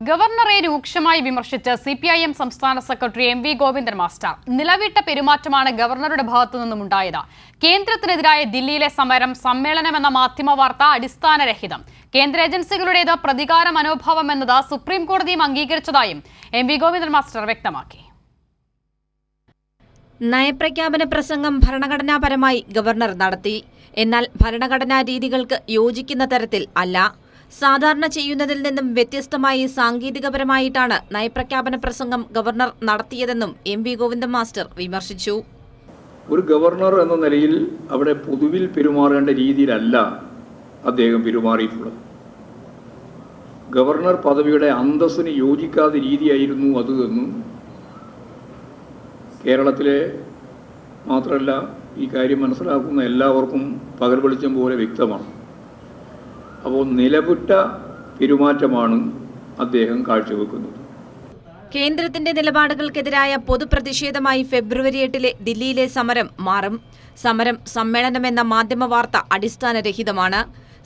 ഗവർണറെ രൂക്ഷമായി വിമർശിച്ച് CPIM സംസ്ഥാന സെക്രട്ടറി MV ഗോവിന്ദൻ മാസ്റ്റർ നിലവിട്ട പെരുമാറ്റമാണ് ഗവർണറുടെ ഭാഗത്തു നിന്നുമുണ്ടായത്. കേന്ദ്രത്തിനെതിരായ ദില്ലിയിലെ സമരം സമ്മേളനമെന്ന മാധ്യമ വാർത്ത അടിസ്ഥാനരഹിതം. കേന്ദ്ര ഏജൻസികളുടേത് പ്രതികാര മനോഭാവം എന്നത് സുപ്രീം കോടതിയും അംഗീകരിച്ചതായും MV ഗോവിന്ദൻ മാസ്റ്റർ വ്യക്തമാക്കി. നയപ്രഖ്യാപന പ്രസംഗം ഭരണഘടനാപരമായി ഗവർണർ നടത്തി. എന്നാൽ ഭരണഘടനാ രീതികൾക്ക് യോജിക്കുന്ന തരത്തിൽ അല്ല. സാധാരണ ചെയ്യുന്നതിൽ നിന്നും വ്യത്യസ്തമായി സാങ്കേതികപരമായിട്ടാണ് നയപ്രഖ്യാപന പ്രസംഗം ഗവർണർ നടത്തിയതെന്നും MV ഗോവിന്ദൻ മാസ്റ്റർ വിമർശിച്ചു. ഒരു ഗവർണർ എന്ന നിലയിൽ അവിടെ പൊതുവിൽ പെരുമാറേണ്ട രീതിയിലല്ല അദ്ദേഹം പെരുമാറിയിട്ടുള്ളത്. ഗവർണർ പദവിയുടെ അന്തസ്സിന് യോജിക്കാത്ത രീതിയായിരുന്നു അത് എന്നും കേരളത്തിലെ മാത്രമല്ല ഈ കാര്യം മനസ്സിലാക്കുന്ന എല്ലാവർക്കും പകൽ വെളിച്ചം പോലെ വ്യക്തമാണ്. അപ്പോൾ നിലവിട്ട പെരുമാറ്റമാണ് അദ്ദേഹം കാഴ്ചവെക്കുന്നത്. കേന്ദ്രത്തിന്റെ നിലപാടുകൾക്കെതിരായ പൊതുപ്രതിഷേധമായി ഫെബ്രുവരി 8 ദില്ലിയിലെ സമരം മാറും. സമരം സമ്മേളനമെന്ന മാധ്യമ വാർത്ത അടിസ്ഥാനരഹിതമാണ്.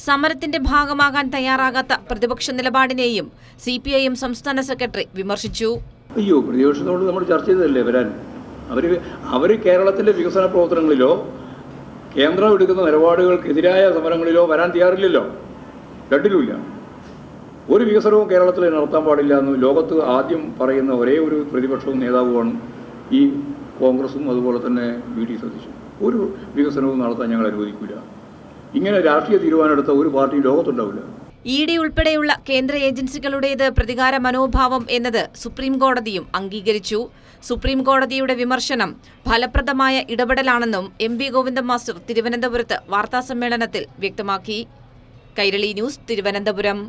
സമരത്തിന്റെ ഭാഗമാകാൻ തയ്യാറാകാത്ത പ്രതിപക്ഷ നിലപാടിനെയും CPIM സംസ്ഥാന സെക്രട്ടറി വിമർശിച്ചു. പ്രതിപക്ഷത്തോട് നമ്മൾ ചർച്ച ചെയ്തതല്ലേ വരാൻ. അവർ കേരളത്തിൻ്റെ വികസന പ്രവർത്തനങ്ങളിലോ കേന്ദ്രം എടുക്കുന്ന നിലപാടുകൾക്കെതിരായ സമരങ്ങളിലോ വരാൻ തയ്യാറില്ലല്ലോ. രണ്ടിലുമില്ല. ഒരു വികസനവും കേരളത്തിൽ നടത്താൻ പാടില്ല എന്ന് ലോകത്ത് ആദ്യം പറയുന്ന ഒരേ ഒരു പ്രതിപക്ഷവും നേതാവുമാണ് ഈ കോൺഗ്രസും അതുപോലെ തന്നെ VD സതീശൻ. ഒരു വികസനവും നടത്താൻ ഞങ്ങൾ അനുവദിക്കില്ല. ഇങ്ങനെ രാഷ്ട്രീയ തീരുമാനമെടുത്ത ഒരു പാർട്ടി ലോകത്തുണ്ടാവില്ല. ED ഉൾപ്പെടെയുള്ള കേന്ദ്ര ഏജൻസികളുടേത് പ്രതികാര മനോഭാവം എന്നത് സുപ്രീം കോടതിയും അംഗീകരിച്ചു. സുപ്രീം കോടതിയുടെ വിമർശനം ഫലപ്രദമായ ഇടപെടലാണെന്നും MV ഗോവിന്ദൻ മാസ്റ്റർ തിരുവനന്തപുരത്ത് വാർത്താസമ്മേളനത്തിൽ വ്യക്തമാക്കി. കൈരളി ന്യൂസ്, തിരുവനന്തപുരം.